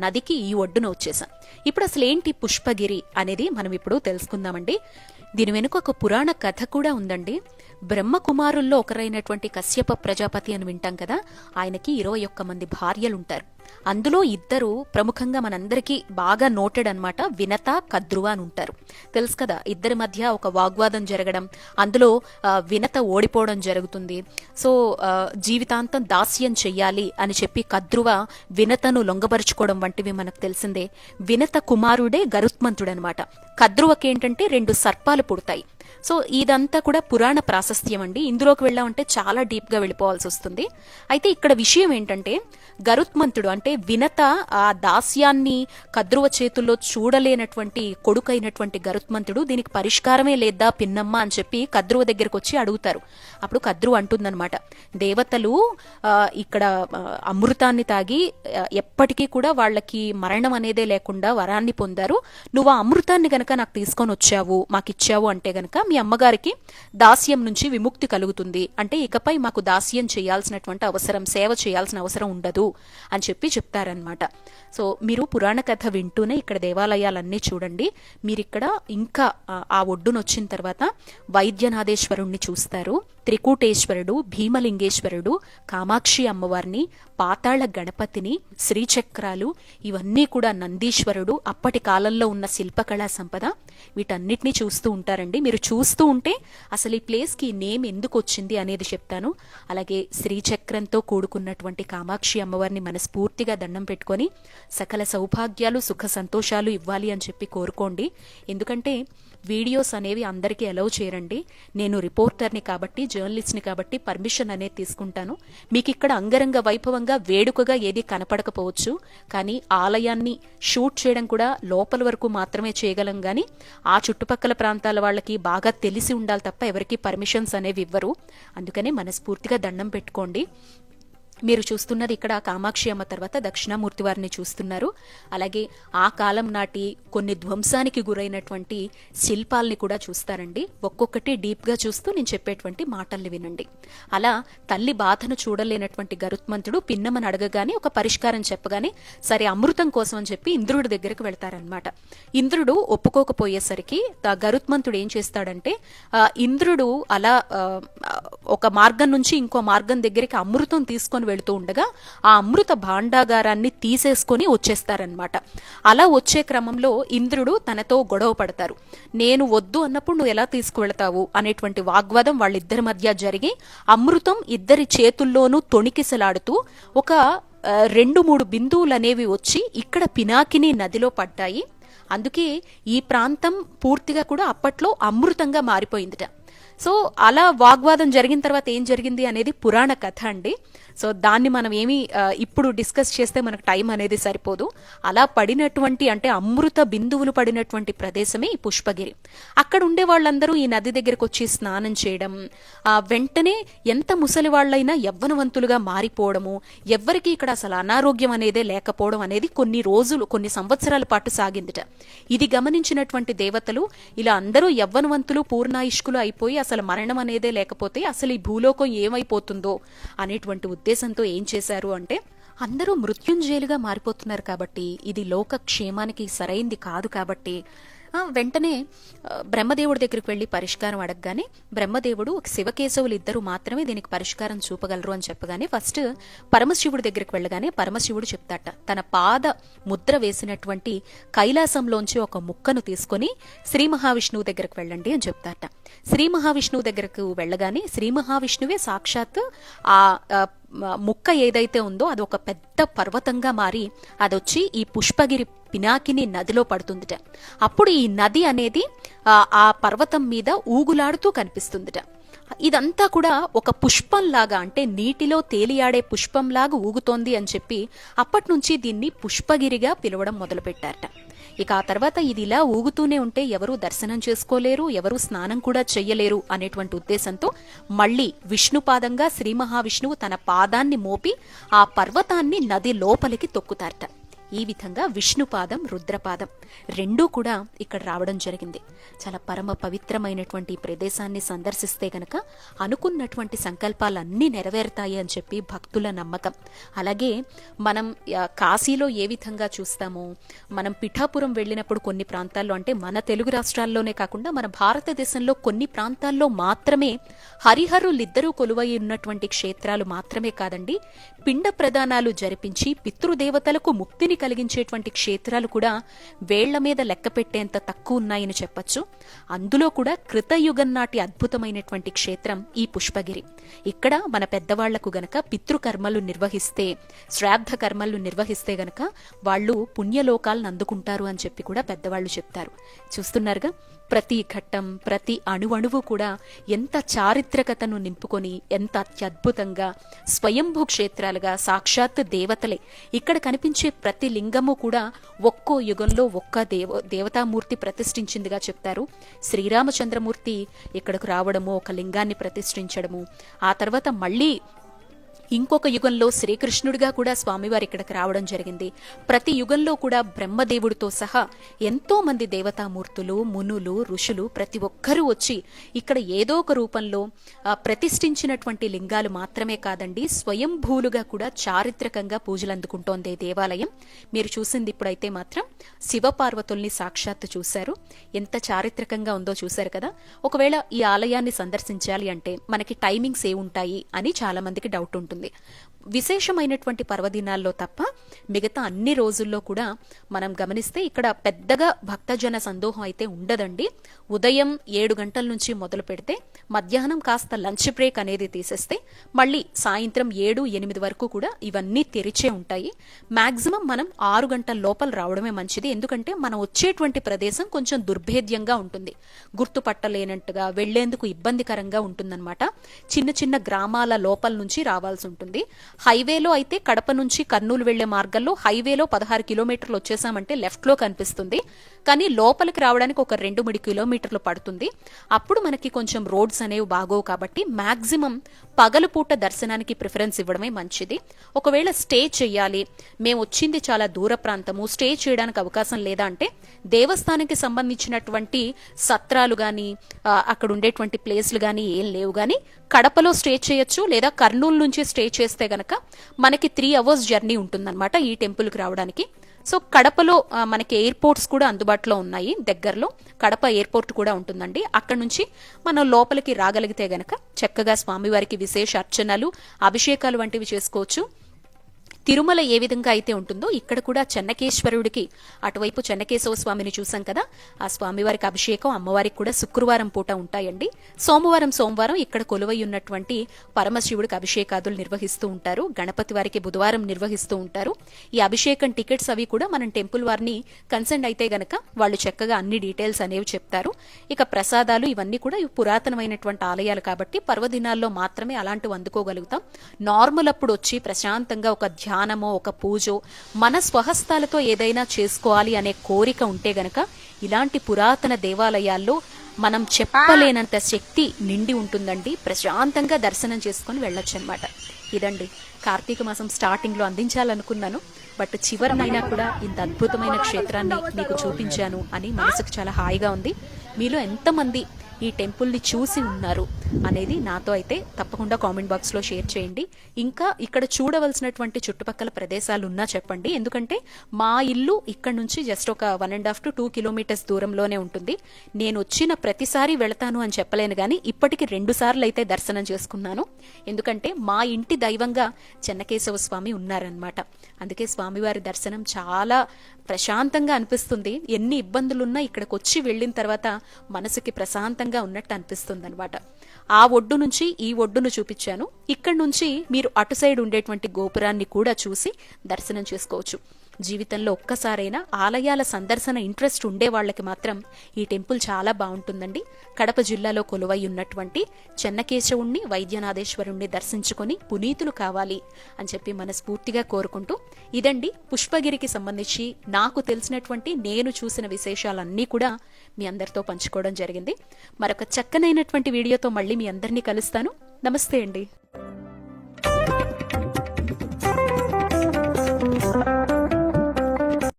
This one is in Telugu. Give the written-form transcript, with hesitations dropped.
నదికి ఈ ఒడ్డున వచ్చేసాం. ఇప్పుడు అసలు ఏంటి పుష్పగిరి అనేది మనం ఇప్పుడు తెలుసుకుందామండి. దీని వెనుక ఒక పురాణ కథ కూడా ఉందండి. బ్రహ్మకుమారుల్లో ఒకరైనటువంటి కశ్యప ప్రజాపతి అని వింటాం కదా, ఆయనకి 21 మంది భార్యలుంటారు. అందులో ఇద్దరు ప్రముఖంగా మనందరికీ బాగా నోటెడ్ అనమాట, వినత కద్రువ అని ఉంటారు. తెలుసు కదా, ఇద్దరి మధ్య ఒక వాగ్వాదం జరగడం, అందులో వినత ఓడిపోవడం జరుగుతుంది. సో జీవితాంతం దాస్యం చెయ్యాలి అని చెప్పి కద్రువ వినతను లొంగపరుచుకోవడం వంటివి మనకు తెలిసిందే. వినత కుమారుడే గరుత్మంతుడనమాట. కద్రువకి ఏంటంటే 2 సర్పాలు పుడతాయి. సో ఇదంతా కూడా పురాణ ప్రాశస్త్యం అండి. ఇందులోకి వెళ్ళామంటే చాలా డీప్ గా వెళ్ళిపోవాల్సి వస్తుంది. అయితే ఇక్కడ విషయం ఏంటంటే, గరుత్మంతుడు అంటే వినత ఆ దాస్యాన్ని కద్రువ చేతుల్లో చూడలేనటువంటి కొడుకైనటువంటి గరుత్మంతుడు దీనికి పరిష్కారమే లేదా పిన్నమ్మ అని చెప్పి కద్రువ దగ్గరకు వచ్చి అడుగుతారు. అప్పుడు కద్రువ అంటుందన్నమాట, దేవతలు ఇక్కడ అమృతాన్ని తాగి ఎప్పటికీ కూడా వాళ్ళకి మరణం అనేదే లేకుండా వరాన్ని పొందారు. నువ్వు ఆ అమృతాన్ని గనక నాకు తీసుకొని వచ్చావు, మాకిచ్చావు అంటే గనక మీ అమ్మగారికి దాస్యం నుంచి విముక్తి కలుగుతుంది. అంటే ఇకపై మాకు దాస్యం చేయాల్సినటువంటి అవసరం, సేవ చేయాల్సిన అవసరం ఉండదు అని చెప్పి చెప్తారనమాట. సో మీరు పురాణ కథ వింటూనే ఇక్కడ దేవాలయాలన్నీ చూడండి. మీరిక్కడ ఇంకా ఆ ఒడ్డున వచ్చిన తర్వాత వైద్యనాథేశ్వరుణ్ణి చూస్తారు, త్రికూటేశ్వరుడు, భీమలింగేశ్వరుడు, కామాక్షి అమ్మవారిని, పాతాళ గణపతిని, శ్రీచక్రాలు, ఇవన్నీ కూడా నందీశ్వరుడు, అప్పటి కాలంలో ఉన్న శిల్పకళా సంపద, వీటన్నిటినీ చూస్తూ ఉంటారండి. మీరు చూస్తూ ఉంటే అసలు ఈ ప్లేస్కి నేమ్ ఎందుకు వచ్చింది అనేది చెప్తాను. అలాగే శ్రీచక్రంతో కూడుకున్నటువంటి కామాక్షి అమ్మవారిని మనస్ఫూర్తిగా దండం పెట్టుకొని సకల సౌభాగ్యాలు సుఖ సంతోషాలు ఇవ్వాలి అని చెప్పి కోరుకోండి. ఎందుకంటే వీడియోస్ అనేవి అందరికీ అలౌ చేయరండి. నేను రిపోర్టర్ని కాబట్టి, జర్నలిస్ట్ని కాబట్టి పర్మిషన్ అనేది తీసుకుంటాను. మీకు ఇక్కడ అంగరంగ వైభవంగా వేడుకగా ఏది కనపడకపోవచ్చు, కానీ ఆలయాన్ని షూట్ చేయడం కూడా లోపల వరకు మాత్రమే చేయగలం. కానీ ఆ చుట్టుపక్కల ప్రాంతాల వాళ్ళకి బాగా తెలిసి ఉండాలి తప్ప ఎవరికి పర్మిషన్స్ అనేవి ఇవ్వరు. అందుకనే మనస్ఫూర్తిగా దండం పెట్టుకోండి. మీరు చూస్తున్నది ఇక్కడ కామాక్షి అమ్మ తర్వాత దక్షిణామూర్తి వారిని చూస్తున్నారు. అలాగే ఆ కాలం నాటి కొన్ని ధ్వంసానికి గురైనటువంటి శిల్పాలని కూడా చూస్తారండి. ఒక్కొక్కటి డీప్గా చూస్తూ నేను చెప్పేటువంటి మాటల్ని వినండి. అలా తల్లి బాధను చూడలేనటువంటి గరుత్మంతుడు పిన్నమ్మని అడగగానే ఒక పరిష్కారం చెప్పగానే సరే అమృతం కోసం అని చెప్పి ఇంద్రుడి దగ్గరకు వెళ్తారనమాట. ఇంద్రుడు ఒప్పుకోకపోయేసరికి గరుత్మంతుడు ఏం చేస్తాడంటే, ఇంద్రుడు అలా ఒక మార్గం నుంచి ఇంకో మార్గం దగ్గరికి అమృతం తీసుకొని వెళుతూ ఉండగా ఆ అమృత భాండాగారాన్ని తీసేసుకొని వచ్చేస్తారనమాట. అలా వచ్చే క్రమంలో ఇంద్రుడు తనతో గొడవ పడతారు. నేను వద్దు అన్నప్పుడు నువ్వు ఎలా తీసుకువెళతావు అనేటువంటి వాగ్వాదం వాళ్ళిద్దరి మధ్య జరిగి అమృతం ఇద్దరి చేతుల్లోనూ తొణికిసలాడుతూ ఒక 2-3 బిందువులు అనేవి వచ్చి ఇక్కడ పినాకిని నదిలో పడ్డాయి. అందుకే ఈ ప్రాంతం పూర్తిగా కూడా అప్పట్లో అమృతంగా మారిపోయిందిట. సో అలా వాగ్వాదం జరిగిన తర్వాత ఏం జరిగింది అనేది పురాణ కథ అండి. సో దాన్ని మనం ఏమి ఇప్పుడు డిస్కస్ చేస్తే మనకు టైం అనేది సరిపోదు. అలా పడినటువంటి అంటే అమృత బిందువులు పడినటువంటి ప్రదేశమే ఈ పుష్పగిరి. అక్కడ ఉండే వాళ్ళందరూ ఈ నది దగ్గరకు వచ్చి స్నానం చేయడం, వెంటనే ఎంత ముసలి వాళ్ళైనా యవ్వనవంతులుగా మారిపోవడము, ఎవ్వరికి ఇక్కడ అసలు అనారోగ్యం అనేదే లేకపోవడం అనేది కొన్ని రోజులు, కొన్ని సంవత్సరాల పాటు సాగిందిట. ఇది గమనించినటువంటి దేవతలు ఇలా అందరూ యవ్వనవంతులు పూర్ణాయుష్కులు అయిపోయి అసలు మరణం అనేదే లేకపోతే అసలు ఈ భూలోకం ఏమైపోతుందో అనేటువంటి ఉద్దేశంతో ఏం చేశారు అంటే, అందరూ మృత్యుంజయులుగా మారిపోతున్నారు కాబట్టి ఇది లోక క్షేమానికి సరైంది కాదు కాబట్టి వెంటనే బ్రహ్మదేవుడి దగ్గరికి వెళ్లి పరిష్కారం అడగగానే బ్రహ్మదేవుడు శివకేశవులు ఇద్దరు మాత్రమే దీనికి పరిష్కారం చూపగలరు అని చెప్పగానే ఫస్ట్ పరమశివుడి దగ్గరికి వెళ్ళగానే పరమశివుడు చెప్తాట, తన పాద ముద్ర వేసినటువంటి కైలాసంలోంచి ఒక ముక్కను తీసుకొని శ్రీ మహావిష్ణువు దగ్గరకు వెళ్ళండి అని చెప్తాట. శ్రీ మహావిష్ణువు దగ్గరకు వెళ్ళగానే శ్రీ మహావిష్ణువే సాక్షాత్ ఆ ముక్క ఏదైతే ఉందో అది ఒక పెద్ద పర్వతంగా మారి అదొచ్చి ఈ పుష్పగిరి పినాకిని నదిలో పడుతుందిట. అప్పుడు ఈ నది అనేది ఆ పర్వతం మీద ఊగులాడుతూ కనిపిస్తుందిట. ఇదంతా కూడా ఒక పుష్పంలాగా అంటే నీటిలో తేలియాడే పుష్పంలాగా ఊగుతోంది అని చెప్పి అప్పటి నుంచి దీన్ని పుష్పగిరిగా పిలవడం మొదలుపెట్టారట. ఇక ఆ తర్వాత ఇది ఇలా ఊగుతూనే ఉంటే ఎవరూ దర్శనం చేసుకోలేరు, ఎవరూ స్నానం కూడా చెయ్యలేరు అనేటువంటి ఉద్దేశంతో మళ్లీ విష్ణుపాదంగా శ్రీ మహావిష్ణువు తన పాదాన్ని మోపి ఆ పర్వతాన్ని నది లోపలికి తొక్కుతారట. ఈ విధంగా విష్ణుపాదం, రుద్రపాదం రెండూ కూడా ఇక్కడ రావడం జరిగింది. చాలా పరమ పవిత్రమైనటువంటి ప్రదేశాన్ని సందర్శిస్తే గనక అనుకున్నటువంటి సంకల్పాలన్నీ నెరవేరుతాయి అని చెప్పి భక్తుల నమ్మకం. అలాగే మనం కాశీలో ఏ విధంగా చూస్తామో, మనం పిఠాపురం వెళ్ళినప్పుడు కొన్ని ప్రాంతాల్లో, అంటే మన తెలుగు రాష్ట్రాల్లోనే కాకుండా మన భారతదేశంలో కొన్ని ప్రాంతాల్లో మాత్రమే హరిహరులిద్దరూ కొలువై ఉన్నటువంటి క్షేత్రాలు మాత్రమే కాదండి, పిండ ప్రదానాలు జరిపించి పితృదేవతలకు ముక్తిని కలిగించేటువంటి క్షేత్రాలు కూడా వేళ్ల మీద లెక్క పెట్టేంత తక్కువ ఉన్నాయని చెప్పచ్చు. అందులో కూడా కృతయుగం నాటి అద్భుతమైనటువంటి క్షేత్రం ఈ పుష్పగిరి. ఇక్కడ మన పెద్దవాళ్లకు గనక పితృకర్మలు నిర్వహిస్తే, శ్రాద్ధ కర్మలు నిర్వహిస్తే గనక వాళ్ళు పుణ్యలోకాలను అందుకుంటారు అని చెప్పి కూడా పెద్దవాళ్లు చెప్తారు. చూస్తున్నారుగా, ప్రతి ఘట్టం, ప్రతి అణువణువు కూడా ఎంత చారిత్రకతను నింపుకొని, ఎంత అత్యద్భుతంగా స్వయంభూ క్షేత్రాలుగా సాక్షాత్ దేవతలే. ఇక్కడ కనిపించే ప్రతి లింగము కూడా ఒక్కో యుగంలో ఒక్క దేవతామూర్తి ప్రతిష్ఠించిందిగా చెప్తారు. శ్రీరామచంద్రమూర్తి ఇక్కడకు రావడము, ఒక లింగాన్ని ప్రతిష్ఠించడము, ఆ తర్వాత మళ్ళీ ఇంకొక యుగంలో శ్రీకృష్ణుడిగా కూడా స్వామివారి ఇక్కడికి రావడం జరిగింది. ప్రతి యుగంలో కూడా బ్రహ్మదేవుడితో సహా ఎంతో మంది దేవతామూర్తులు, మునులు, ఋషులు ప్రతి ఒక్కరూ వచ్చి ఇక్కడ ఏదో ఒక రూపంలో ప్రతిష్ఠించినటువంటి లింగాలు మాత్రమే కాదండి, స్వయంభూలుగా కూడా చారిత్రకంగా పూజలు అందుకుంటోంది దేవాలయం. మీరు చూసింది ఇప్పుడైతే మాత్రం శివపార్వతుల్ని సాక్షాత్తు చూశారు. ఎంత చారిత్రకంగా ఉందో చూశారు కదా. ఒకవేళ ఈ ఆలయాన్ని సందర్శించాలి అంటే మనకి టైమింగ్స్ ఏముంటాయి అని చాలా మందికి డౌట్ ఉంటుంది. విశేషమైనటువంటి పర్వదినాల్లో తప్ప మిగతా అన్ని రోజుల్లో కూడా మనం గమనిస్తే ఇక్కడ పెద్దగా భక్తజన సందోహం అయితే ఉండదండి. ఉదయం 7 గంటల నుంచి మొదలు పెడితే మధ్యాహ్నం కాస్త లంచ్ బ్రేక్ అనేది తీసేస్తే మళ్ళీ సాయంత్రం 7-8 వరకు కూడా ఇవన్నీ తెరిచే ఉంటాయి. మాక్సిమం మనం 6 గంటల లోపల రావడమే మంచిది. ఎందుకంటే మనం వచ్చేటువంటి ప్రదేశం కొంచెం దుర్భేద్యంగా ఉంటుంది, గుర్తుపట్టలేనట్టుగా, వెళ్లేందుకు ఇబ్బందికరంగా ఉంటుందన్నమాట. చిన్న చిన్న గ్రామాల లోపల నుంచి రావాల్సి ఉంటుంది. హైవేలో అయితే కడప నుంచి కర్నూలు వెళ్లే మార్గంలో హైవేలో 16 కిలోమీటర్లు వచ్చేసామంటే లెఫ్ట్ లో కనిపిస్తుంది. కానీ లోపలికి రావడానికి ఒక 2-3 కిలోమీటర్లు పడుతుంది. అప్పుడు మనకి కొంచెం రోడ్స్ అనేవి బాగోవు కాబట్టి మాక్సిమం పగలుపూట దర్శనానికి ప్రిఫరెన్స్ ఇవ్వడమే మంచిది. ఒకవేళ స్టే చెయ్యాలి, మేము వచ్చింది చాలా దూర ప్రాంతము, స్టే చేయడానికి అవకాశం లేదా అంటే దేవస్థానానికి సంబంధించినటువంటి సత్రాలు గాని అక్కడ ఉండేటువంటి ప్లేస్లు గాని ఏం లేవు, గాని కడపలో స్టే చేయొచ్చు. లేదా కర్నూలు నుంచి స్టే చేస్తే గనక మనకి 3 అవర్స్ జర్నీ ఉంటుందన్నమాట ఈ టెంపుల్కి రావడానికి. సో కడపలో మనకి ఎయిర్పోర్ట్స్ కూడా అందుబాటులో ఉన్నాయి. దగ్గరలో కడప ఎయిర్పోర్ట్ కూడా ఉంటుందండి. అక్కడ నుంచి మనం లోపలికి రాగలిగితే గనక చక్కగా స్వామివారికి విశేష అర్చనలు, అభిషేకాలు వంటివి చేసుకోవచ్చు. తిరుమల ఏ విధంగా అయితే ఉంటుందో ఇక్కడ కూడా చెన్నకేశ్వరుడికి, అటువైపు చెన్నకేశవ స్వామిని చూసాం కదా, ఆ స్వామివారికి అభిషేకం అమ్మవారికి కూడా శుక్రవారం పూట ఉంటాయండి. సోమవారం ఇక్కడ కొలువై ఉన్నటువంటి పరమశివుడికి అభిషేకాదులు నిర్వహిస్తూ ఉంటారు. గణపతి వారికి బుధవారం నిర్వహిస్తూ ఉంటారు. ఈ అభిషేకం టికెట్స్ అవి కూడా మనం టెంపుల్ వారిని కన్సర్న్ అయితే గనక వాళ్ళు చక్కగా అన్ని డీటెయిల్స్ అనేవి చెప్తారు. ఇక ప్రసాదాలు ఇవన్నీ కూడా పురాతనమైనటువంటి ఆలయాలు కాబట్టి పర్వదినాల్లో మాత్రమే అలాంటివి అందుకోగలుగుతాం. నార్మల్ అప్పుడు వచ్చి ప్రశాంతంగా ఒక ధ్యానమో, ఒక పూజో, మన స్వహస్తాలతో ఏదైనా చేసుకోవాలి అనే కోరిక ఉంటే గనక ఇలాంటి పురాతన దేవాలయాల్లో మనం చెప్పలేనంత శక్తి నిండి ఉంటుందండి. ప్రశాంతంగా దర్శనం చేసుకుని వెళ్ళొచ్చు అనమాట. ఇదండి కార్తీక మాసం స్టార్టింగ్ లో అందించాలనుకున్నాను, బట్ చివరినైనా కూడా ఇంత అద్భుతమైన క్షేత్రాన్ని మీకు చూపించాను అని మనసుకు చాలా హాయిగా ఉంది. మీలో ఎంతమంది ఈ టెంపుల్ని చూసి ఉన్నారు అనేది నాతో అయితే తప్పకుండా కామెంట్ బాక్స్లో షేర్ చేయండి. ఇంకా ఇక్కడ చూడవలసినటువంటి చుట్టుపక్కల ప్రదేశాలు ఉన్నా చెప్పండి. ఎందుకంటే మా ఇల్లు ఇక్కడ నుంచి జస్ట్ ఒక 1.5 to 2 కిలోమీటర్స్ దూరంలోనే ఉంటుంది. నేను వచ్చిన ప్రతిసారి వెళతాను అని చెప్పలేను, కానీ ఇప్పటికి 2 సార్లు అయితే దర్శనం చేసుకున్నాను. ఎందుకంటే మా ఇంటి దైవంగా చెన్నకేశవ స్వామి ఉన్నారనమాట. అందుకే స్వామివారి దర్శనం చాలా ప్రశాంతంగా అనిపిస్తుంది. ఎన్ని ఇబ్బందులున్నా ఇక్కడికి వచ్చి వెళ్ళిన తర్వాత మనసుకి ప్రశాంతంగా ఉన్నట్టు అనిపిస్తుంది అనమాట. ఆ ఒడ్డు నుంచి ఈ ఒడ్డును చూపించాను. ఇక్కడ నుంచి మీరు అటు సైడ్ ఉండేటువంటి గోపురాన్ని కూడా చూసి దర్శనం చేసుకోవచ్చు. జీవితంలో ఒక్కసారైనా ఆలయాల సందర్శన ఇంట్రెస్ట్ ఉండే వాళ్ళకి మాత్రం ఈ టెంపుల్ చాలా బాగుంటుందండి. కడప జిల్లాలో కొలువై ఉన్నటువంటి చెన్నకేశవుణ్ణి, వైద్యనాథేశ్వరుణ్ణి దర్శించుకొని పునీతులు కావాలి అని చెప్పి మనస్ఫూర్తిగా కోరుకుంటూ, ఇదండి పుష్పగిరికి సంబంధించి నాకు తెలిసినటువంటి నేను చూసిన విశేషాలన్నీ కూడా మీ అందరితో పంచుకోవడం జరిగింది. మరొక చక్కనైనటువంటి వీడియోతో మళ్ళీ మీ అందరినీ కలుస్తాను. నమస్తే అండి.